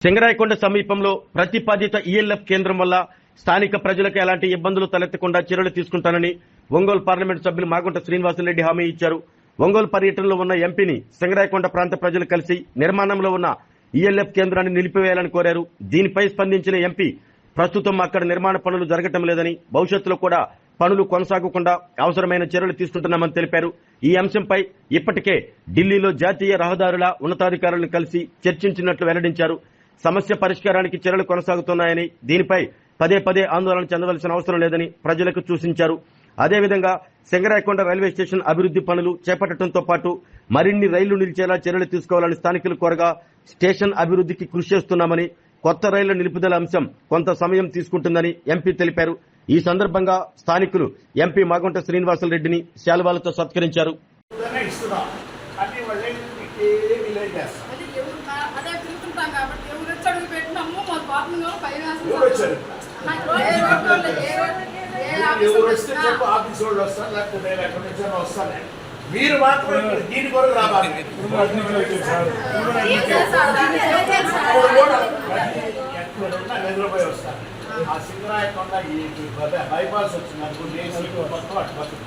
సింగరాయకొండ సమీపంలో ప్రతిపాదిత ఈఎల్ఎఫ్ కేంద్రం వల్ల స్థానిక ప్రజలకు ఎలాంటి ఇబ్బందులు తలెత్తకుండా చర్యలు తీసుకుంటానని ఒంగోలు పార్లమెంటు సభ్యులు మాగుంట శ్రీనివాసరెడ్డి హామీ ఇచ్చారు. ఒంగోలు పర్యటనలో ఉన్న ఎంపీని సింగరాయకొండ ప్రాంత ప్రజలు కలిసి నిర్మాణంలో ఉన్న ఈఎల్ఎఫ్ కేంద్రాన్ని నిలిపివేయాలని కోరారు. దీనిపై స్పందించిన ఎంపీ ప్రస్తుతం అక్కడ నిర్మాణ పనులు జరగటం లేదని, భవిష్యత్తులో కూడా పనులు కొనసాగకుండా అవసరమైన చర్యలు తీసుకుంటున్నామని తెలిపారు. ఈ అంశంపై ఇప్పటికే ఢిల్లీలో జాతీయ రహదారుల ఉన్నతాధికారులను కలిసి చర్చించినట్లు వెల్లడించారు. సమస్య పరిష్కారానికి చర్యలు కొనసాగుతున్నాయని, దీనిపై పదే పదే ఆందోళన చెందవలసిన అవసరం లేదని ప్రజలకు సూచించారు. అదేవిధంగా సింగరాయకొండ రైల్వే స్టేషన్ అభివృద్ధి పనులు చేపట్టడంతో పాటు మరిన్ని రైళ్లు నిలిచేలా చర్యలు తీసుకోవాలని స్థానికులు కోరగా, స్టేషన్ అభివృద్ధికి కృషి చేస్తున్నామని, కొత్త రైళ్ల నిలుపుదల అంశం కొంత సమయం తీసుకుంటుందని ఎంపీ తెలిపారు. ఈ సందర్భంగా స్థానికులు ఎంపీ మాగుంట శ్రీనివాసరెడ్డిని శాలువాలతో సత్కరించారు. మీరు మాత్రం దీని కొరకు రావాలి. నిద్రపోయి వస్తారు. ఆ సింగరాయకొండ ఈ బైపాస్ వచ్చింది అనుకుంటే మొత్తం అటు పక్కన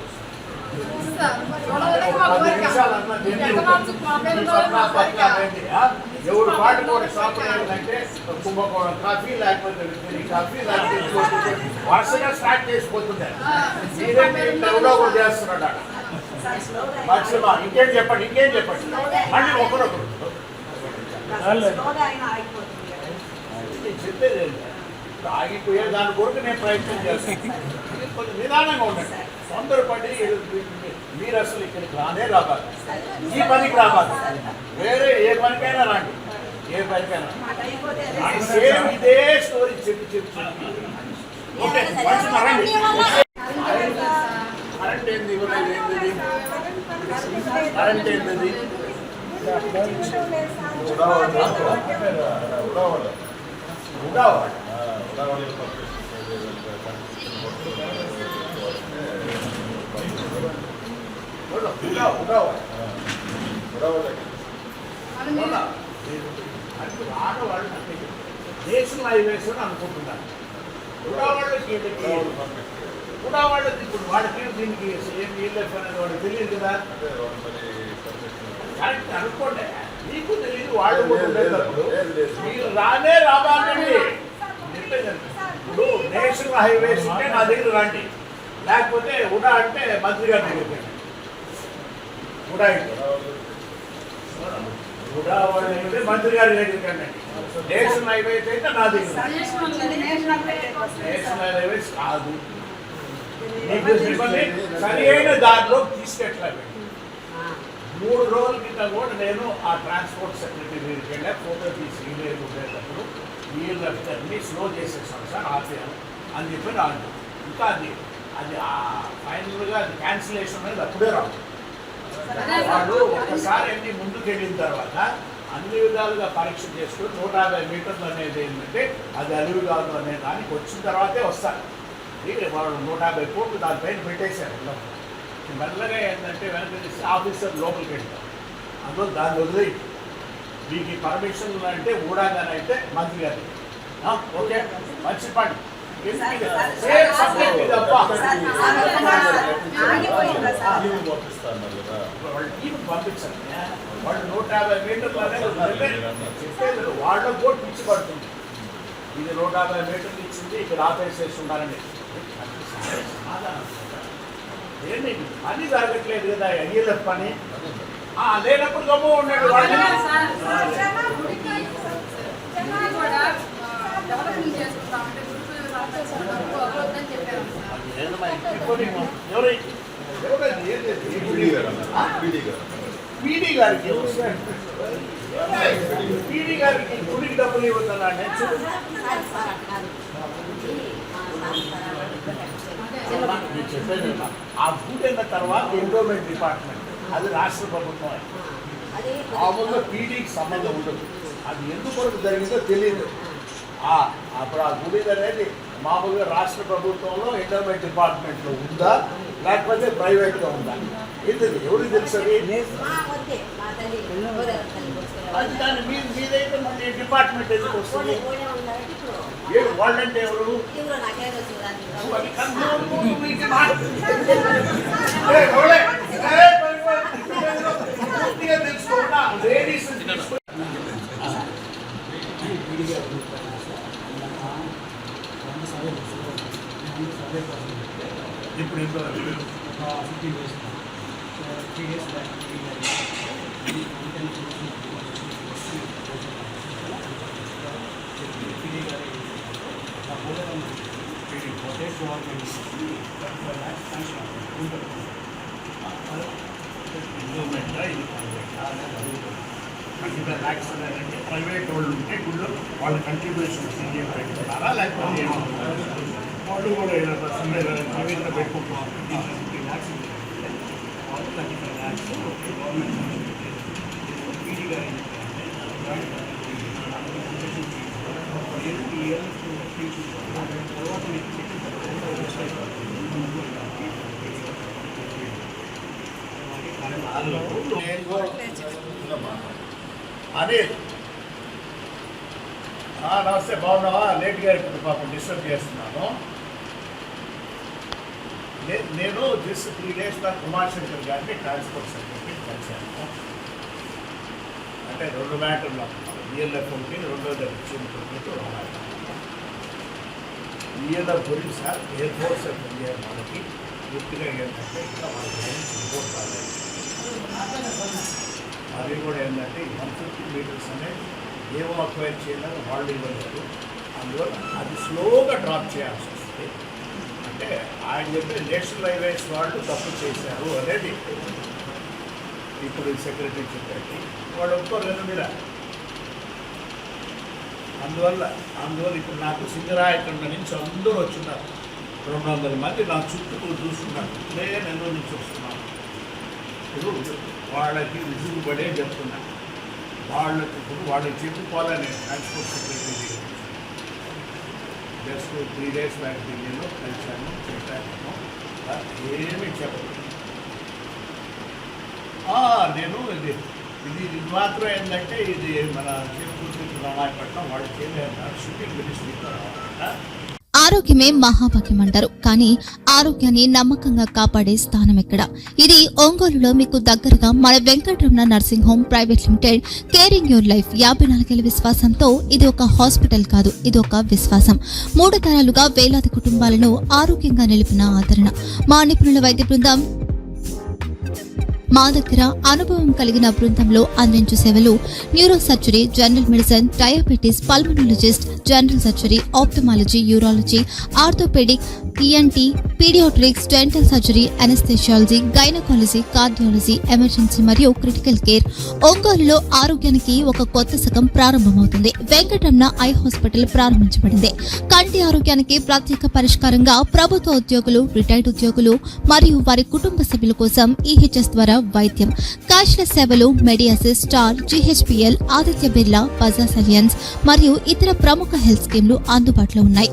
ఎవరు పాటు కూడా షాప్ అంటే కుంభకోణం కాఫీ లేకపోతే కాఫీ వరుసగా స్టార్ట్ చేసిపోతుంటారు. ఎవరో కూడా చేస్తున్నాడు. ఇంకేం చెప్పండి మళ్ళీ ఒకరొకరు చెప్పేది ఆగిపోయే దాని కొరకు నేను ప్రయత్నం చేస్తాను. కొంచెం నిదానంగా ఉండండి. తొందరపడి మీరు అసలు ఇక్కడికి రావాలి, ఈ పనికి రావాలి. వేరే ఏ పనికైనా రండి, ఏ పనికైనా సేమ్ ఇదే స్టోరీ చెప్పి ఓకే. రండి. కరెంట్ ఏంది ఇవ్వలేదు, కరెంట్ ఏంటది ఆడవాళ్ళు నేషనల్ హైవేస్ అని అనుకుంటున్నారు. ఉడావాళ్ళకి ఇప్పుడు వాళ్ళకి దీనికి ఏం ఈఎల్ఎఫ్ అనేది వాళ్ళకి తెలియదు కదా. కరెక్ట్ అనుకోండి, మీకు తెలియదు, వాళ్ళు కూడా ఉండేటప్పుడు మీరు రావాలండి. ఇప్పుడు నేషనల్ హైవేస్ ఉంటే నా దగ్గర రండి, లేకపోతే ఉడా అంటే మంత్రి గారి దగ్గర ఉడా వాళ్ళు అయితే మంత్రి గారి దగ్గరికి రండి. నేషనల్ హైవేస్ అయితే నా దగ్గర. నేషనల్ హైవేస్ కాదు, సరి అయిన దారిలో తీసుకెట్లేదు. 3 రోజుల క్రితం కూడా నేను ఆ ట్రాన్స్పోర్ట్ సెక్రటరీ దగ్గరికి వెళ్ళా. ఫోటో తీసి ఇమేజ్ ఉండేటప్పుడు వీళ్ళని స్లో చేసేసాను సార్, ఆపేయాను అని చెప్పి రాదు. ఇంకా అది ఫైనల్గా అది క్యాన్సిలేషన్ అనేది అప్పుడే రాదు. వాళ్ళు ఒక్కసారి అన్ని ముందుకు వెళ్ళిన తర్వాత అన్ని విధాలుగా పరీక్ష చేసుకుని 150 మీటర్లు అనేది ఏంటంటే అది అలివి కాదు అనే దానికి వచ్చిన తర్వాతే వస్తారు. వాళ్ళు 150 కోట్లు దానిపైన పెట్టేశారు. మెల్లగా ఏంటంటే వెనక ఆఫీసర్ లోపలికి వెళ్తారు. అందులో దాన్ని వదిలి మీకు పర్మిషన్ అంటే ఊడాగానైతే మంత్రి గారి ఓకే మంచి పని పంపించండి. వాళ్ళు 150 మీటర్లు అనేది చెప్పేది వాళ్ళకు కూడా పిచ్చి పడుతుంది. ఇది 150 మీటర్లు ఇచ్చింది, ఇక్కడ ఆపేసేసి ఉండాలని. ఏంటి పని జరగట్లేదు కదా, ఈఎల్ఎఫ్ పని లేనప్పుడు గమ్ము ఉన్నాడు. పీడీ గారికి గుడికి డబ్బులు ఇవ్వద్దన్నా చెప్పేది. ఆ గుడి అయిన తర్వాత ఎండోమెంట్ డిపార్ట్మెంట్ అది రాష్ట్ర ప్రభుత్వం. మామూలుగా పీడీకి సంబంధం ఉండదు. అది ఎందుకు జరిగిందో తెలియదు. అప్పుడు ఆ గుడి అనేది మామూలుగా రాష్ట్ర ప్రభుత్వంలో ఎండోమెంట్ డిపార్ట్మెంట్లో ఉందా లేకపోతే ప్రైవేట్గా ఉందా? ఎందుకు ఎవరికి తెలుసు? అది దాని మీదైతే మళ్ళీ డిపార్ట్మెంట్ ఎందుకు వస్తుంది? వాళ్ళంటే ఎవరు? అది కన్ఫర్మ్ మీకు పూర్తిగా తెలుసుకోకుండా లేడీస్ ఇప్పుడు ఇంకో 50 days 3 days back ప్రైవేట్ వాళ్ళు ఉంటే గుళ్ళు వాళ్ళ కంట్రిబ్యూషన్ పెట్టుకుంటారా లేకపోతే వాళ్ళు కూడా ఏదైనా నివేదన పెట్టుకుంటున్నారు? 35 lakhs గవర్నమెంట్ పీడీ గారు తర్వాత అనిల్ నమస్తే, బాగున్నావా? లేట్గా ఇప్పుడు పాపం డిస్టర్బ్ చేస్తున్నాను. నేను just 3 days back Kumar Shankar గారిని ట్రాన్స్పోర్ట్ సెక్రటరీ కలిశాను. అంటే 2 మ్యాటర్లు ఈఎల్ఎఫ్ ఒకటి, రెండోది ఈఎల్ఎఫ్ గురించి sir air force of India వాళ్ళకి పూర్తిగా ఏంటంటే ఇంకా వాళ్ళకి రిపోర్ట్ రాలేదు. అది కూడా ఏంటంటే 150 meters అనేది ఏమో అక్వైర్ చేయలేదు, వాళ్ళు ఇవ్వలేదు. అందువల్ల అది స్లోగా డ్రాప్ చేయాల్సి వస్తుంది. అంటే ఆయన చెప్పి నేషనల్ హైవేస్ వాళ్ళు తప్పు చేశారు అనేది ఇప్పుడు సెక్రటరీ చెప్పారు. వాళ్ళు ఒప్పుకోలేదు మీద. అందువల్ల ఇప్పుడు నాకు సింగరాయకొండ నుంచి అందరూ వచ్చిన్నారు. 200 మంది నా చుట్టూ చూస్తున్నారు. నేను ఎన్నో నుంచి వస్తున్నాను. ఇప్పుడు వాళ్ళకి విసుగుబడే చెప్తున్నా. వాళ్ళకి చెప్పుకోవాలని transport secretary just 3 days back ఢిల్లీలో కలిశాను, చెప్పాను. ఏమీ చెప్పలేదు. నేను ఇది మాత్రం ఏంటంటే ఇది మన చిరుపూర్తి రామాయపట్నం వాళ్ళకి ఏమైనా షూటింగ్ మినిస్ట్రీతో ఆరోగ్యమే మహాభాగ్యం అంటారు, కానీ ఆరోగ్యాన్ని నమ్మకంగా కాపాడే స్థానం ఎక్కడ? ఇది ఒంగోలులో మీకు దగ్గరగా మన Venkataramana nursing home private limited. Caring your life 54 ఏళ్ల విశ్వాసంతో ఇది ఒక హాస్పిటల్ కాదు, ఇది ఒక విశ్వాసం. 3 తరాలుగా వేలాది కుటుంబాలను ఆరోగ్యంగా నిలిపిన ఆదరణ. మా నిపుణుల వైద్య బృందం మా దగ్గర అనుభవం కలిగిన బృందంలో అందించే సేవలు neuro surgery, general medicine, diabetes, pulmonologist, general surgery, ophthalmology, urology, orthopaedic, ENT, paediatrics, dental surgery, anaesthesiology, gynaecology, cardiology, emergency మరియు క్రిటికల్ కేర్. ఒంగోలులో ఆరోగ్యానికి ఒక కొత్త శకం ప్రారంభమవుతుంది. వెంకటరమణ ఐ హాస్పిటల్ ప్రారంభించబడింది. కంటి ఆరోగ్యానికి ప్రత్యేక పరిష్కారంగా ప్రభుత్వ ఉద్యోగులు, రిటైర్డ్ ఉద్యోగులు మరియు వారి కుటుంబ సభ్యుల కోసం ఈహెచ్ఎస్ ద్వారా వైద్యం, క్యాష్లెస్ సేవలు, మెడియాసిస్, స్టార్, జీహెచ్పీఎల్, ఆదిత్య బిర్లా, బజాజ్ అలియన్స్ మరియు ఇతర ప్రముఖ హెల్త్ స్కీమ్లు అందుబాటులో ఉన్నాయి.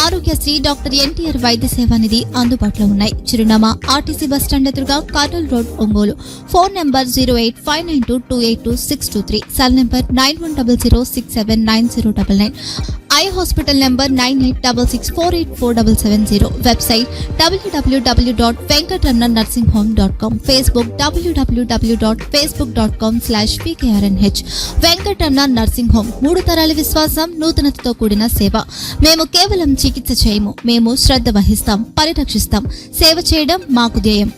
ఆరోగ్యశ్రీ, డాక్టర్ ఎన్టీఆర్ వైద్య సేవా నిధి అందుబాటులో ఉన్నాయి. చిరునామా ఆర్టీసీ బస్టాండ్ ఎదురుగా, Kurnool road, Ongole. Phone number 08592282623, cell number 9100679099. Eye hospital number 9866484770. Website www.venkatramanarsinghome.com. Facebook www.facebook.com/pkrnh. Venkataramana nursing home, 3 తరాల విశ్వాసం, నూతనతతో కూడిన సేవ. మేము కేవలం చికిత్స చేయము, మేము శ్రద్ధ వహిస్తాం, పరిరక్షిస్తాం. సేవ చేయడం మాకు ధ్యేయం.